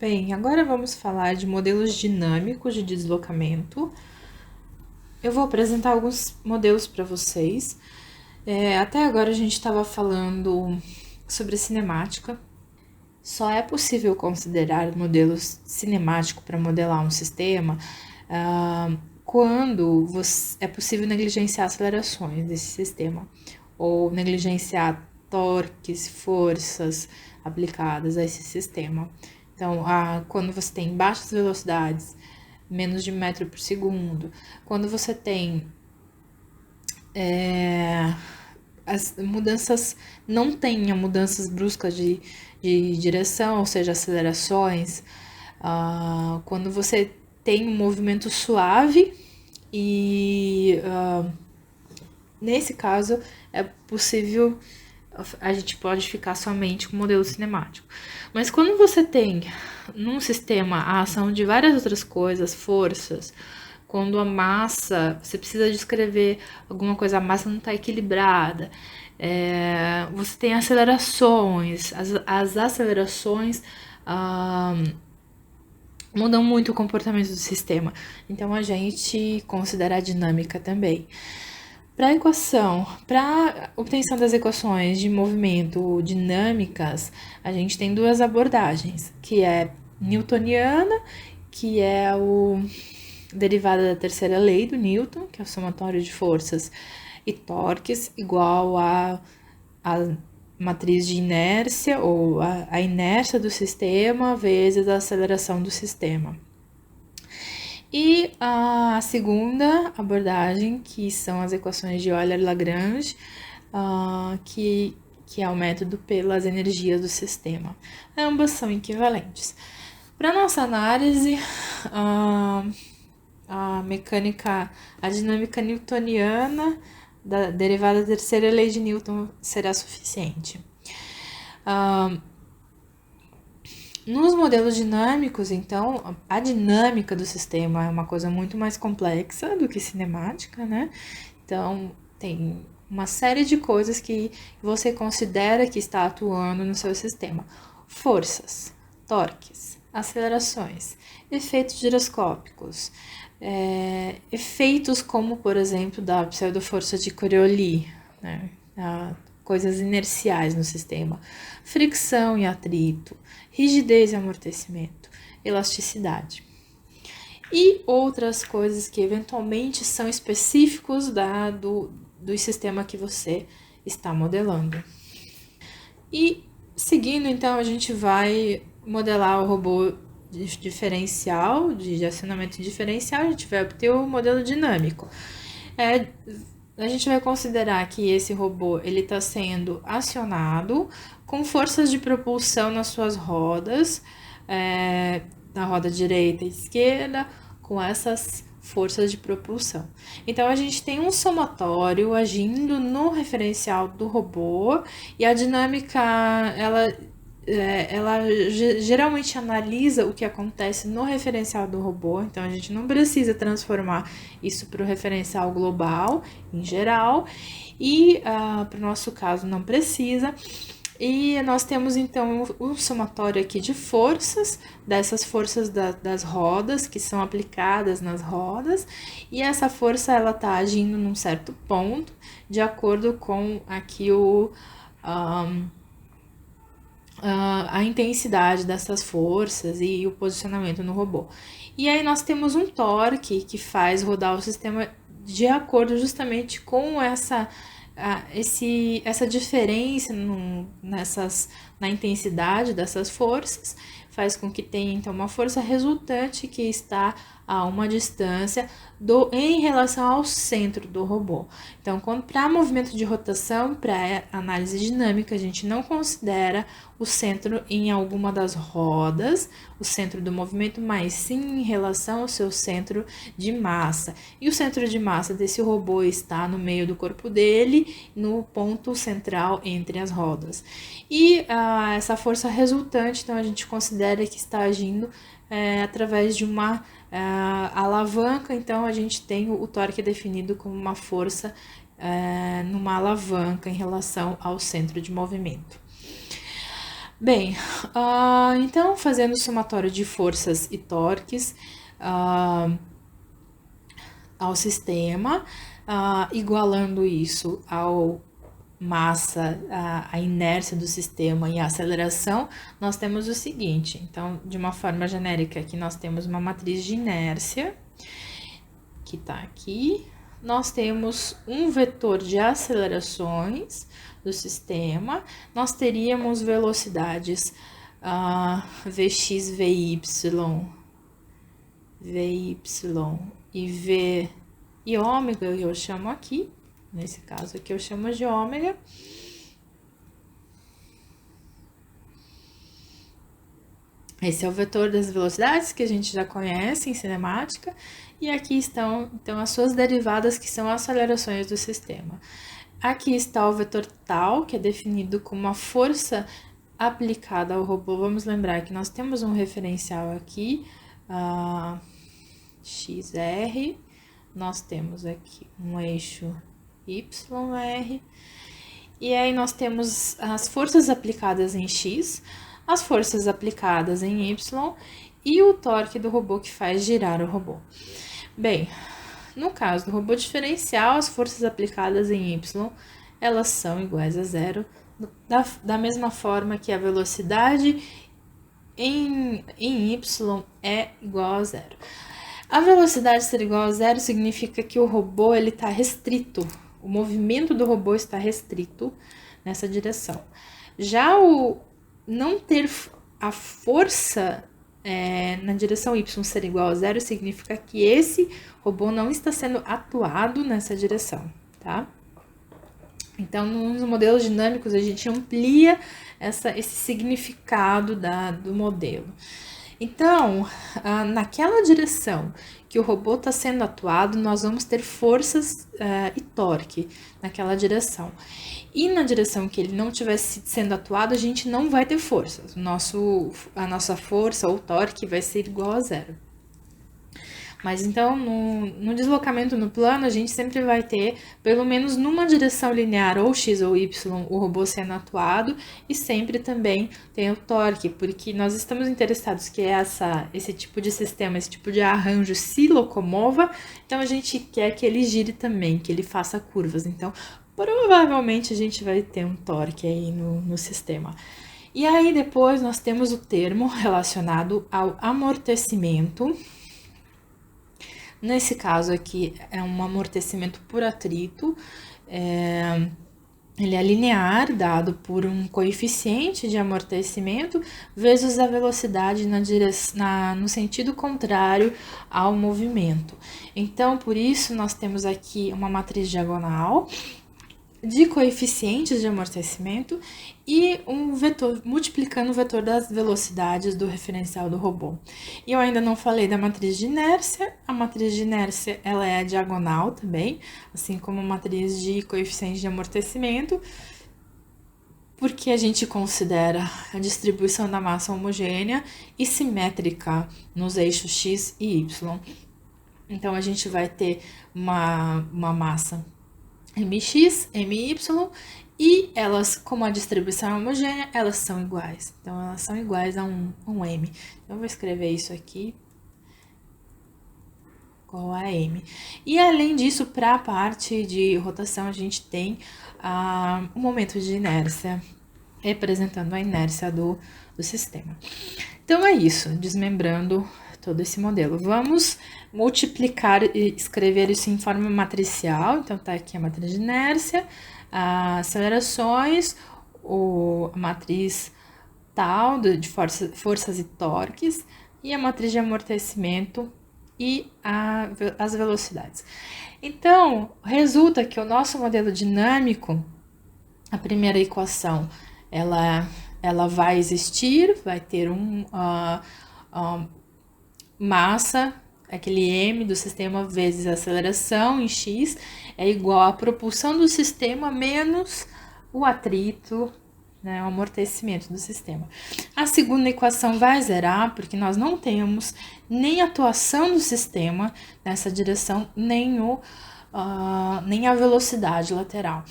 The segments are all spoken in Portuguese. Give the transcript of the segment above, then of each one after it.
Bem, agora vamos falar de modelos dinâmicos de deslocamento. Eu vou apresentar alguns modelos para vocês. Até agora a gente estava falando sobre cinemática. Só é possível considerar modelos cinemático para modelar um sistema quando é possível negligenciar acelerações desse sistema ou negligenciar torques, forças aplicadas a esse sistema. Então, quando você tem baixas velocidades, menos de metro por segundo, quando você tem as mudanças, não tenha mudanças bruscas de direção, ou seja, acelerações, quando você tem um movimento suave e nesse caso é possível, a gente pode ficar somente com o modelo cinemático. Mas quando você tem num sistema a ação de várias outras coisas, forças, quando a massa, você precisa descrever alguma coisa, a massa não está equilibrada, você tem acelerações, as acelerações mudam muito o comportamento do sistema. Então a gente considera a dinâmica também. Para obtenção das equações de movimento dinâmicas, a gente tem duas abordagens, que é newtoniana, que é o derivada da terceira lei do Newton, que é o somatório de forças e torques, igual a matriz de inércia, ou a inércia do sistema vezes a aceleração do sistema. E a segunda abordagem, que são as equações de Euler-Lagrange, que é o método pelas energias do sistema. Ambas são equivalentes. Para nossa análise, a dinâmica newtoniana da derivada da terceira lei de Newton será suficiente. Nos modelos dinâmicos, então, a dinâmica do sistema é uma coisa muito mais complexa do que cinemática, né? Então, tem uma série de coisas que você considera que está atuando no seu sistema. Forças, torques, acelerações, efeitos giroscópicos, efeitos como, por exemplo, da pseudoforça de Coriolis, né? Coisas inerciais no sistema, fricção e atrito, rigidez e amortecimento, elasticidade. E outras coisas que eventualmente são específicos do sistema que você está modelando. E seguindo, então, a gente vai modelar o robô diferencial, de acionamento diferencial, a gente vai obter o modelo dinâmico. A gente vai considerar que esse robô ele está sendo acionado com forças de propulsão nas suas rodas, na roda direita e esquerda, com essas forças de propulsão. Então, a gente tem um somatório agindo no referencial do robô e a dinâmica, ela geralmente analisa o que acontece no referencial do robô, então a gente não precisa transformar isso para o referencial global, em geral, e para o nosso caso não precisa. E nós temos então um somatório aqui de forças, dessas forças das rodas, que são aplicadas nas rodas, e essa força ela está agindo num certo ponto, de acordo com aqui a intensidade dessas forças e o posicionamento no robô. E aí nós temos um torque que faz rodar o sistema de acordo justamente com essa diferença na intensidade dessas forças, faz com que tenha então uma força resultante que está a uma distância em relação ao centro do robô. Então, para movimento de rotação, para análise dinâmica, a gente não considera o centro em alguma das rodas, o centro do movimento, mas sim em relação ao seu centro de massa. E o centro de massa desse robô está no meio do corpo dele, no ponto central entre as rodas. E essa força resultante, então, a gente considera que está agindo através de uma alavanca, então a gente tem o torque definido como uma força numa alavanca em relação ao centro de movimento. Bem, então fazendo o somatório de forças e torques ao sistema, igualando isso ao massa, a inércia do sistema e a aceleração, nós temos o seguinte. Então, de uma forma genérica, aqui nós temos uma matriz de inércia, que está aqui. Nós temos um vetor de acelerações do sistema. Nós teríamos velocidades Vx, Vy, Vy e V e ômega, eu chamo aqui. Nesse caso aqui eu chamo de ômega. Esse é o vetor das velocidades que a gente já conhece em cinemática. E aqui estão, então, as suas derivadas, que são as acelerações do sistema. Aqui está o vetor tal, que é definido como a força aplicada ao robô. Vamos lembrar que nós temos um referencial aqui, XR. Nós temos aqui um eixo YR. E aí nós temos as forças aplicadas em X, as forças aplicadas em Y e o torque do robô que faz girar o robô. Bem, no caso do robô diferencial, as forças aplicadas em Y, elas são iguais a zero, da mesma forma que a velocidade em Y é igual a zero. A velocidade ser igual a zero significa que o robô está restrito, o movimento do robô está restrito nessa direção. Já o não ter a força na direção Y ser igual a zero significa que esse robô não está sendo atuado nessa direção, tá? Então, nos modelos dinâmicos, a gente amplia esse significado do modelo. Então, naquela direção que o robô está sendo atuado, nós vamos ter forças e torque naquela direção. E na direção que ele não estivesse sendo atuado, a gente não vai ter forças. A nossa força ou torque vai ser igual a zero. Mas então, no deslocamento no plano, a gente sempre vai ter, pelo menos numa direção linear, ou X ou Y, o robô sendo atuado, e sempre também tem o torque, porque nós estamos interessados que esse tipo de sistema, esse tipo de arranjo se locomova, então a gente quer que ele gire também, que ele faça curvas. Então, provavelmente a gente vai ter um torque aí no sistema. E aí depois nós temos o termo relacionado ao amortecimento. Nesse caso aqui é um amortecimento por atrito, ele é linear, dado por um coeficiente de amortecimento, vezes a velocidade no sentido contrário ao movimento. Então, por isso, nós temos aqui uma matriz diagonal de coeficientes de amortecimento e um vetor, multiplicando o vetor das velocidades do referencial do robô. E eu ainda não falei da matriz de inércia. A matriz de inércia, ela é diagonal também, assim como a matriz de coeficientes de amortecimento, porque a gente considera a distribuição da massa homogênea e simétrica nos eixos X e Y. Então, a gente vai ter uma massa MX, MY, e elas, como a distribuição é homogênea, elas são iguais. Então, elas são iguais a um M. Então, eu vou escrever isso aqui, igual a M. E, além disso, para a parte de rotação, a gente tem o momento de inércia, representando a inércia do sistema. Então, é isso, desmembrando todo esse modelo. Vamos multiplicar e escrever isso em forma matricial. Então, tá aqui a matriz de inércia, as acelerações, a matriz tal de forças e torques, e a matriz de amortecimento e as velocidades. Então, resulta que o nosso modelo dinâmico, a primeira equação, ela vai existir, vai ter massa, aquele m do sistema vezes a aceleração em x, é igual à propulsão do sistema menos o atrito, né, o amortecimento do sistema. A segunda equação vai zerar, porque nós não temos nem atuação do sistema nessa direção, nem a velocidade lateral.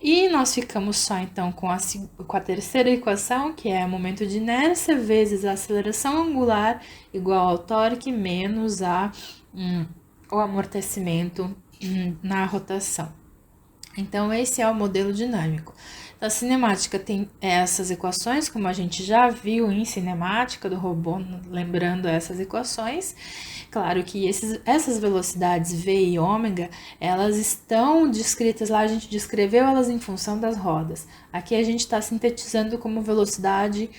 E nós ficamos só então com a terceira equação, que é o momento de inércia vezes a aceleração angular igual ao torque menos o amortecimento na rotação. Então, esse é o modelo dinâmico. A cinemática tem essas equações, como a gente já viu em cinemática do robô, lembrando essas equações. Claro que essas velocidades V e ômega, elas estão descritas lá, a gente descreveu elas em função das rodas. Aqui a gente está sintetizando como velocidade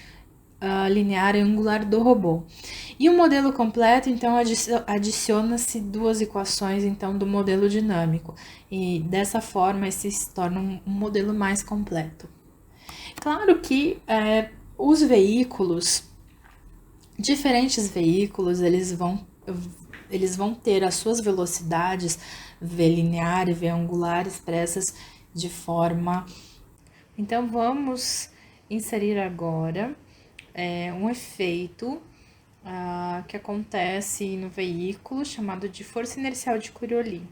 linear e angular do robô. E o modelo completo, então, adiciona-se duas equações, então, do modelo dinâmico. E dessa forma, esse se torna um modelo mais completo. Claro que os veículos, diferentes veículos, eles vão ter as suas velocidades V linear e V angular expressas de forma... Então, vamos inserir agora um efeito que acontece no veículo chamado de força inercial de Coriolis.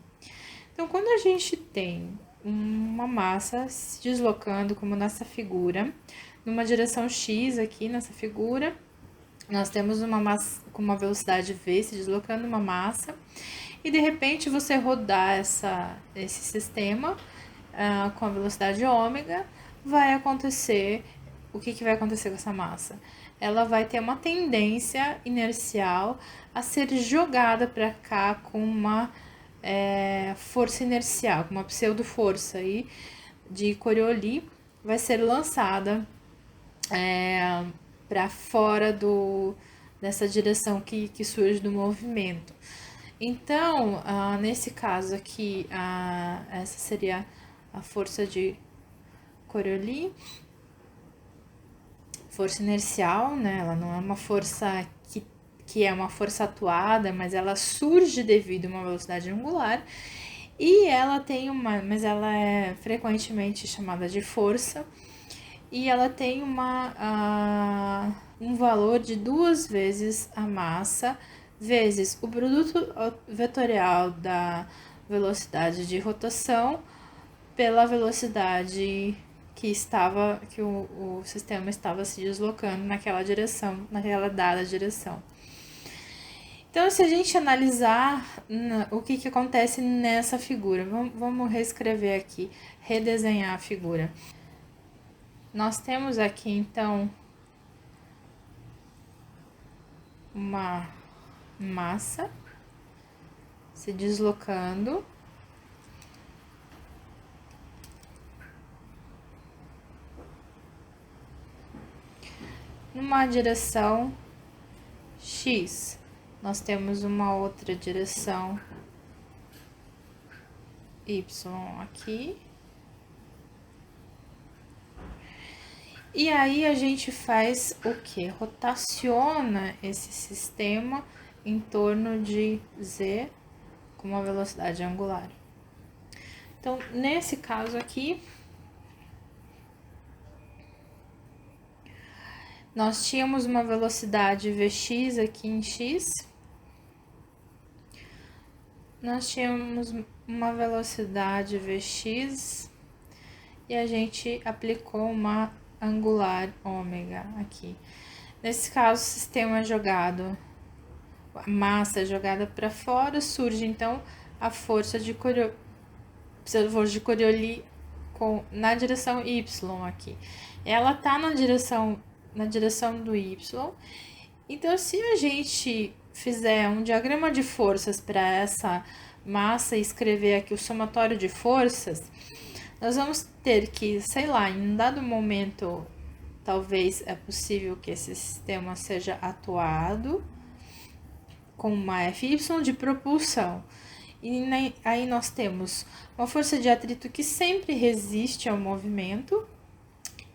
Então, quando a gente tem uma massa se deslocando, como nessa figura, numa direção x aqui nessa figura, nós temos uma massa com uma velocidade v se deslocando uma massa, e de repente você rodar esse sistema com a velocidade ômega, vai acontecer... O que vai acontecer com essa massa? Ela vai ter uma tendência inercial a ser jogada para cá com uma força inercial, com uma pseudo-força aí de Coriolis, vai ser lançada para fora dessa direção que surge do movimento. Então, nesse caso aqui, essa seria a força de Coriolis, força inercial, né? Ela não é uma força que é uma força atuada, mas ela surge devido a uma velocidade angular, e ela tem mas ela é frequentemente chamada de força, e ela tem um valor de 2 vezes a massa vezes o produto vetorial da velocidade de rotação pela velocidade que o sistema estava se deslocando naquela direção, naquela dada direção. Então, se a gente analisar o que acontece nessa figura, vamos reescrever aqui, redesenhar a figura. Nós temos aqui, então, uma massa se deslocando numa direção x. Nós temos uma outra direção y aqui. E aí a gente faz o que? Rotaciona esse sistema em torno de z com uma velocidade angular. Então, nesse caso aqui, nós tínhamos uma velocidade Vx aqui em x. Nós tínhamos uma velocidade Vx e a gente aplicou uma angular ômega aqui. Nesse caso, o sistema é jogado, a massa é jogada para fora, surge então a força de Coriolis na direção y aqui. Ela tá na direção do y. Então, se a gente fizer um diagrama de forças para essa massa e escrever aqui o somatório de forças, nós vamos ter que, sei lá, em um dado momento, talvez é possível que esse sistema seja atuado com uma Fy de propulsão. E aí nós temos uma força de atrito que sempre resiste ao movimento.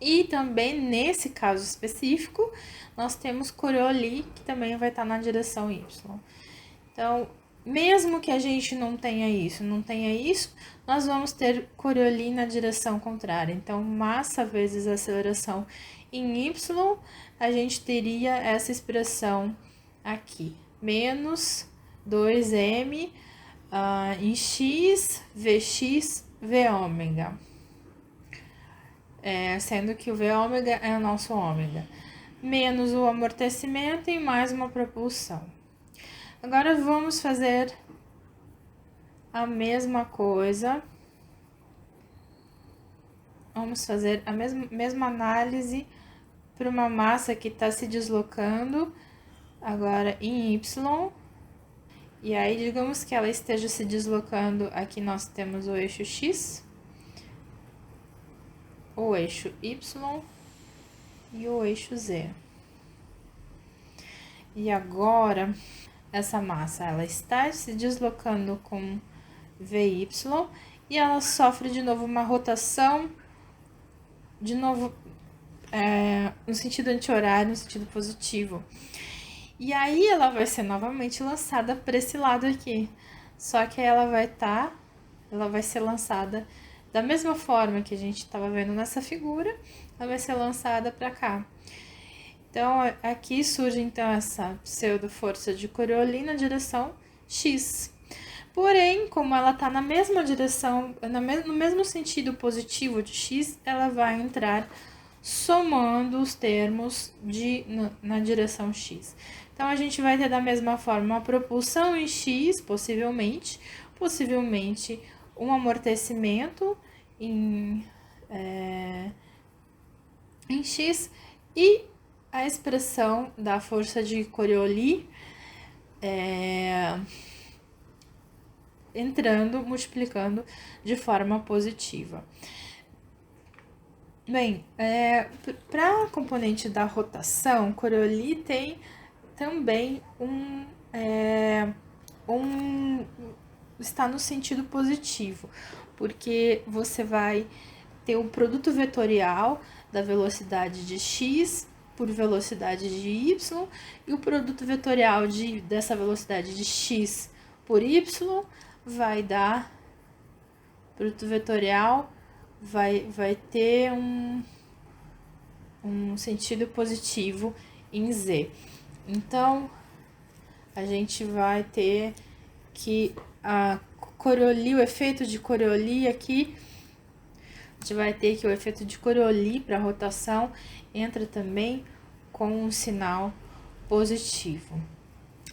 E também, nesse caso específico, nós temos Coriolis, que também vai estar na direção y. Então, mesmo que a gente não tenha isso, nós vamos ter Coriolis na direção contrária. Então, massa vezes aceleração em y, a gente teria essa expressão aqui, menos 2m em x, vx, v ômega. sendo que o V ômega é o nosso ômega, menos o amortecimento e mais uma propulsão. Agora vamos fazer a mesma coisa. Vamos fazer a mesma análise para uma massa que está se deslocando agora em Y. E aí, digamos que ela esteja se deslocando, aqui nós temos o eixo X, o eixo Y e o eixo Z. E agora, essa massa, ela está se deslocando com VY e ela sofre de novo uma rotação, de novo, no sentido anti-horário, no sentido positivo. E aí ela vai ser novamente lançada para esse lado aqui. Só que ela vai ser lançada da mesma forma que a gente estava vendo nessa figura, ela vai ser lançada para cá. Então, aqui surge então essa pseudo-força de Coriolis na direção X. Porém, como ela está na mesma direção, no mesmo sentido positivo de X, ela vai entrar somando os termos na direção X. Então, a gente vai ter da mesma forma uma propulsão em X, possivelmente um amortecimento em X e a expressão da força de Coriolis entrando, multiplicando de forma positiva. Bem, para a componente da rotação, Coriolis tem também está no sentido positivo, porque você vai ter o produto vetorial da velocidade de x por velocidade de y e o produto vetorial dessa velocidade de x por y vai dar produto vetorial vai ter um sentido positivo em z. Então a gente vai ter que o efeito de Coriolis aqui, a gente vai ter que o efeito de Coriolis para rotação entra também com um sinal positivo.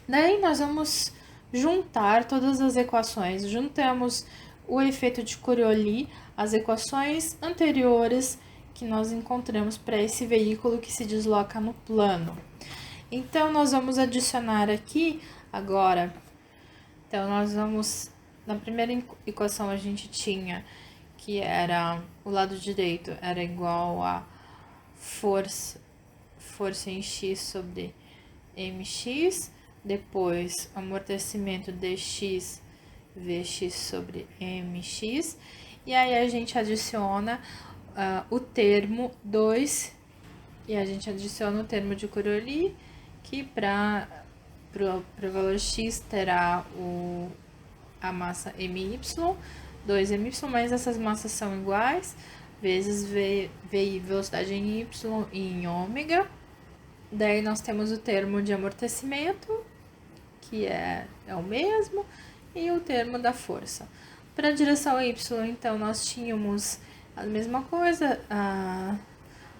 Daí nós vamos juntar todas as equações. Juntamos o efeito de Coriolis, as equações anteriores que nós encontramos para esse veículo que se desloca no plano. Então, nós vamos adicionar aqui agora. Então, nós vamos... Na primeira equação, a gente tinha que era... O lado direito era igual a força em x sobre mx. Depois, amortecimento dx vx sobre mx. E aí, a gente adiciona o termo 2. E a gente adiciona o termo de Coriolis, que para o valor x terá a massa my, 2my, mas essas massas são iguais, vezes v velocidade em y e em ômega. Daí nós temos o termo de amortecimento, que é o mesmo, e o termo da força. Para a direção y, então, nós tínhamos a mesma coisa,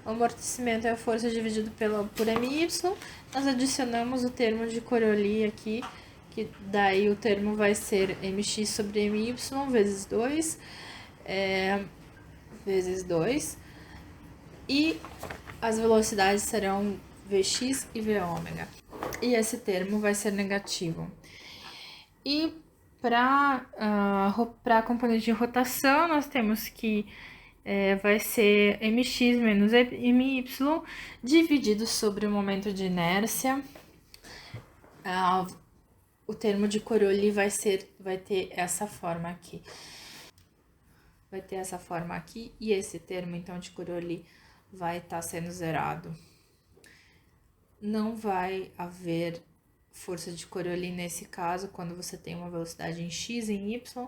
o amortecimento é a força dividido por my. Nós adicionamos o termo de Coriolis aqui, que daí o termo vai ser mx sobre my vezes 2, vezes 2. E as velocidades serão vx e v ômega. E esse termo vai ser negativo. E para a componente de rotação, nós temos que vai ser mx menos my dividido sobre o momento de inércia. O termo de Coriolis vai ter essa forma aqui. Vai ter essa forma aqui e esse termo, então, de Coriolis vai estar sendo zerado. Não vai haver força de Coriolis nesse caso, quando você tem uma velocidade em x e em y,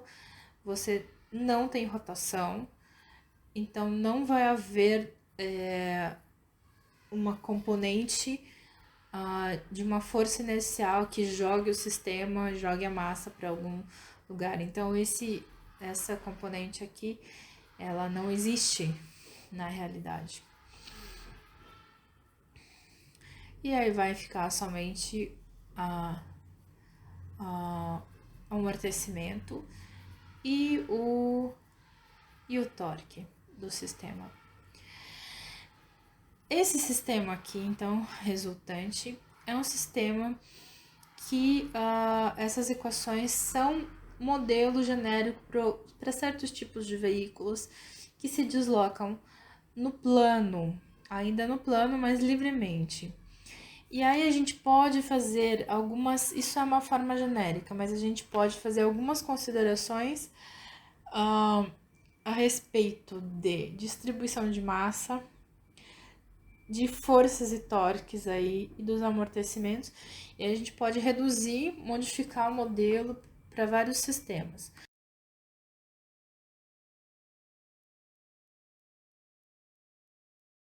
você não tem rotação. Então, não vai haver uma componente de uma força inercial que jogue o sistema, jogue a massa para algum lugar. Então, essa componente aqui, ela não existe na realidade. E aí vai ficar somente o amortecimento e o torque do sistema. Esse sistema aqui, então, resultante, é um sistema que essas equações são modelo genérico para certos tipos de veículos que se deslocam no plano, ainda no plano, mas livremente. E aí a gente pode fazer algumas, isso é uma forma genérica, mas a gente pode fazer algumas considerações a respeito de distribuição de massa, de forças e torques aí e dos amortecimentos, e a gente pode reduzir, modificar o modelo para vários sistemas.